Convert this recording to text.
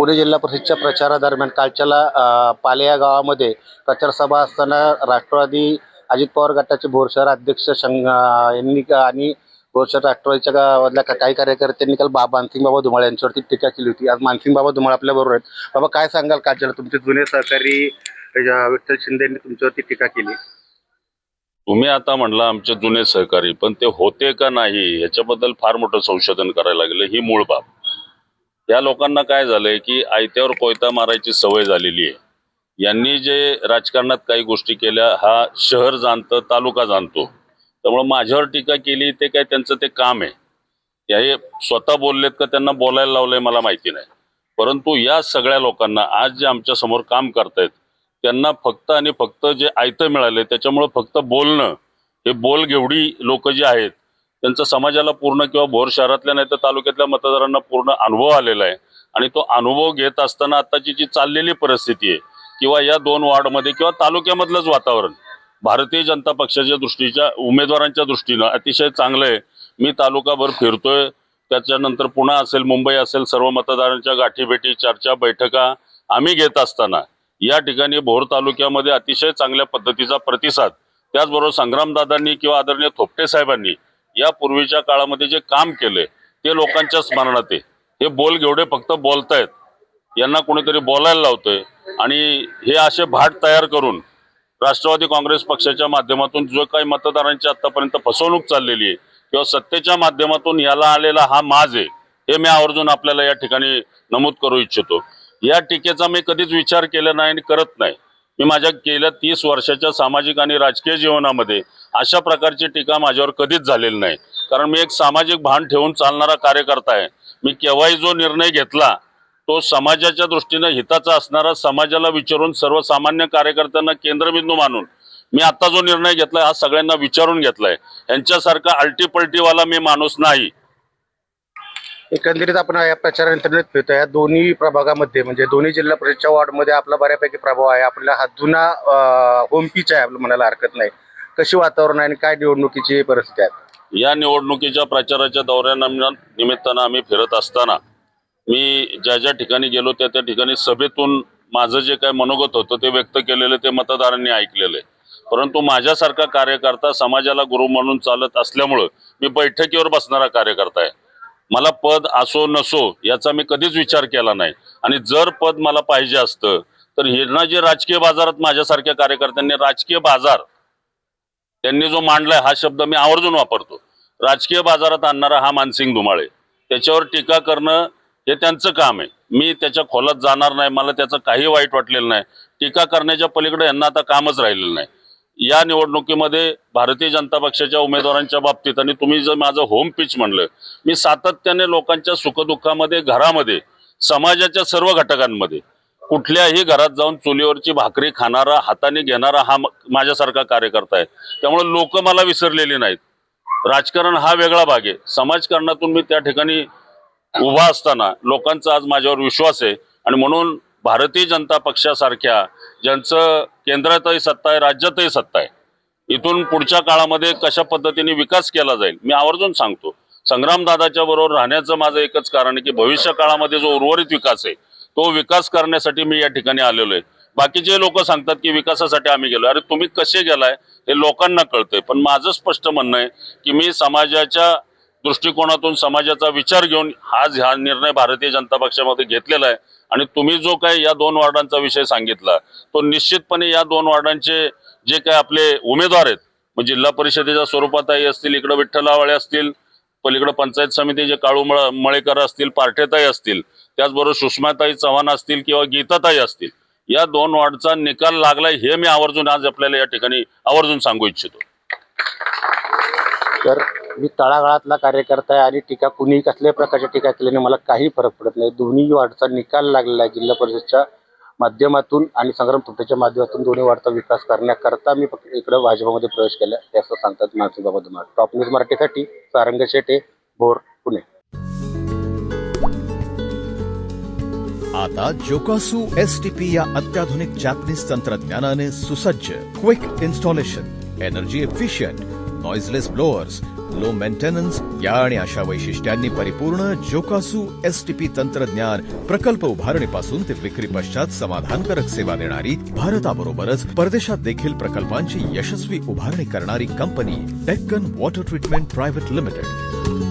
पुणे जिल्हा परिषदच्या प्रचारादरम्यान कालच्याला पाले या गावामध्ये प्रचार सभा असताना राष्ट्रवादी अजित पवार गटाचे भोर शहर अध्यक्ष यांनी आणि भोर शहर राष्ट्रवादीच्या गावातल्या काही कार्यकर्त्यांनी काल मानसिंग बाबा धुमाळ यांच्यावरती टीका केली होती. आज मानसिंग बाबा धुमाळ आपल्या बरोबर आहेत. बाबा, काय सांगाल? कालच्याला तुमचे जुने सहकारी विठ्ठल शिंदे यांनी तुमच्यावरती टीका केली. तुम्ही आता म्हणला आमचे जुने सहकारी, पण ते होते का नाही याच्याबद्दल फार मोठं संशोधन करायला लागलं. ही मूळ बाब. या लोकांना काय झालंय की आयत्यावर कोयता मारायची सवय झालेली आहे. यांनी जे राजकारणात काही गोष्टी केल्या हा शहर जाणतं, तालुका जाणतो. त्यामुळे माझ्यावर टीका केली ते काय त्यांचं ते काम आहे. हे स्वतः बोललेत का त्यांना बोलायला लावलंय मला माहिती नाही. परंतु या सगळ्या लोकांना आज जे आमच्या समोर काम करतायत त्यांना फक्त आणि फक्त जे आयतं मिळाले त्याच्यामुळे फक्त बोलणं, हे बोल घेवडी लोक जी आहेत त्यांचा समाजाला पूर्ण किंवा भोर शहरातल्या नाही तर तालुक्यातल्या मतदारांना पूर्ण अनुभव आलेला आहे. आणि तो अनुभव घेत असताना आताची जी चाललेली परिस्थिती आहे किंवा या 2 वॉर्डमध्ये किंवा तालुक्यामधलंच वातावरण भारतीय जनता पक्षाच्या दृष्टीच्या उमेदवारांच्या दृष्टीनं अतिशय चांगलं आहे. मी तालुकाभर फिरतोय, त्याच्यानंतर पुणे असेल, मुंबई असेल, सर्व मतदारांच्या गाठीभेटी, चर्चा, बैठका आम्ही घेत असताना या ठिकाणी भोर तालुक्यामध्ये अतिशय चांगल्या पद्धतीचा प्रतिसाद, त्याचबरोबर संग्रामदादांनी किंवा आदरणीय थोपटे साहेबांनी या पूर्वीच्या काळामध्ये जे काम केले ते लोकांच्या स्मरणात आहे. हे बोल घेवडे फक्त बोलतायत, यांना कोणीतरी बोलायला लावतंय आणि हे असे भाट तयार करून राष्ट्रवादी काँग्रेस पक्षाच्या माध्यमातून जो काही मतदारांची आतापर्यंत फसवणूक चाललेली आहे किंवा सत्तेच्या माध्यमातून याला आलेला हा माज आहे, हे मी आवर्जून आपल्याला या ठिकाणी नमूद करू इच्छितो. या टीकेचा मी कधीच विचार केला नाही आणि करत नाही. मी माझ्या गेल्या 30 वर्षाच्या सामाजिक आणि राजकीय जीवनामध्ये अशा प्रकारची टीका माझ्यावर कधीच झालेली नाही. कारण मी एक सामाजिक भान ठेवून चालणारा कार्यकर्ता आहे. मी केव्हाही जो निर्णय घेतला तो समाजाच्या दृष्टीने हिताचा असणारा, समाजाला विचारून सर्वसामान्य कार्यकर्त्यांना केंद्रबिंदू मानून मी आता जो निर्णय घेतलाय हा सगळ्यांना विचारून घेतलाय. यांच्यासारखा अल्टीपल्टीवाला मी माणूस नाही. एकंदरीत आपण या प्रचारानंतर फिरतो या दोन्ही प्रभागामध्ये म्हणजे दोन्ही जिल्हा परिषदच्या वॉर्डमध्ये आपला बऱ्यापैकी प्रभाव आहे. आपला हा जुना होम पिच आहे, आपलं म्हणायला हरकत नाही. कशी वातावरण आहे आणि काय निवडणुकीची परिस्थिती आहे? या निवडणुकीच्या प्रचाराच्या निमित्तानं आम्ही फिरत असताना मी ज्या ज्या ठिकाणी गेलो त्या त्या ठिकाणी सभेतून माझं जे काय मनोगत होतं ते व्यक्त केलेलं ते मतदारांनी ऐकलेलं आहे. परंतु माझ्यासारखा कार्यकर्ता समाजाला गुरु म्हणून चालत असल्यामुळं मी बैठकीवर बसणारा कार्यकर्ता आहे. मला पद असो नसो याचा मी कधीच विचार केला नाही. आणि जर पद मला पाहिजे असतं तर हे जे राजकीय बाजारात माझ्यासारख्या कार्यकर्त्यांनी राजकीय बाजार त्यांनी जो मांडलाय हा शब्द मी आवर्जून वापरतो. राजकीय बाजारात आणणारा हा मानसिंग धुमाळे, त्याच्यावर टीका करणं हे त्यांचं काम आहे. मी त्याच्या खोलात जाणार नाही. मला त्याचं काही वाईट वाटलेलं नाही. टीका करण्याच्या पलीकडे यांना आता कामच राहिलेलं नाही. या निवडणुकीमध्ये भारतीय जनता पक्षाच्या उमेदवारांच्या बाबतीत आणि तुम्ही जर माझं होम पिच म्हणलं, मी सातत्याने लोकांच्या सुखदुःखामध्ये, घरामध्ये, समाजाच्या सर्व घटकांमध्ये कुठल्याही घरात जाऊन चुलीवरची भाकरी खाणारा, हाताने घेणारा हा माझ्यासारखा कार्यकर्ता आहे. त्यामुळे लोक मला विसरलेली नाहीत. राजकारण हा वेगळा भाग आहे. समाजकारणातून मी त्या ठिकाणी उभा असताना लोकांचा आज माझ्यावर विश्वास आहे. आणि म्हणून भारतीय जनता पक्षासारख्या ज्यांचं केंद्रातही सत्ता आहे, राज्यातही सत्ता आहे, इथून पुढच्या काळामध्ये कशा पद्धतीने विकास केला जाईल मी आवर्जून सांगतो. संग्रामदादाच्या बरोबर राहण्याचं माझं एकच कारण आहे की भविष्य काळामध्ये जो उर्वरित विकास आहे तो विकास करण्यासाठी मी या ठिकाणी आलेलो आहे. बाकीचे लोक सांगतात की विकासासाठी आम्ही गेलो. अरे तुम्ही कसे गेलाय हे लोकांना कळतंय. पण माझं स्पष्ट म्हणणं आहे की मी समाजाच्या दृष्टिकोनातून समाजाचा विचार घेऊन आज हा निर्णय भारतीय जनता पक्षामध्ये घेतलेला आहे. आणि तुम्ही जो काही या 2 वॉर्डांचा विषय सांगितला तो निश्चितपणे या 2 वॉर्डांचे जे काही आपले उमेदवार आहेत, मग जिल्हा परिषदेच्या स्वरूपातही असतील, इकडे विठ्ठल आवाळे असतील, पलीकडे पंचायत समितीचे काळू मळेकर असतील, पार्टेताई असतील, त्याचबरोबर सुषमाताई चव्हाण असतील किंवा गीताताई असतील, या 2 वॉर्डचा निकाल लागलाय हे मी आवर्जून आज आपल्याला या ठिकाणी आवर्जून सांगू इच्छितो. तर मी तळागाळातला कार्यकर्ता आहे आणि टीका कुणी कसल्याही प्रकारच्या टीका केल्याने मला काही फरक पडत नाही. दोन्ही वॉर्डचा निकाल लागलेला आहे जिल्हा परिषदच्या माध्यमातून आणि संग्राम थोपटेच्या माध्यमातून. दोन्ही वॉर्डचा विकास करण्याकरता मी फक्त इकडं भाजपमध्ये प्रवेश केला असं सांगतात मानसिंग बाबा धुमाळ. टॉप न्यूज मराठीसाठी सारंग शेटे, भोर, पुणे. आता जोकासू STP या अत्याधुनिक जॅपनीज तंत्रज्ञानाने सुसज्ज, quick installation, energy efficient, noiseless blowers low maintenance या आणि अशा वैशिष्ट्यांनी परिपूर्ण जोकासू STP तंत्रज्ञान प्रकल्प उभारणीपासून ते विक्री पश्चात समाधानकारक सेवा देणारी, भारताबरोबरच परदेशात देखील प्रकल्पांची यशस्वी उभारणी करणारी company Deccan water treatment private limited.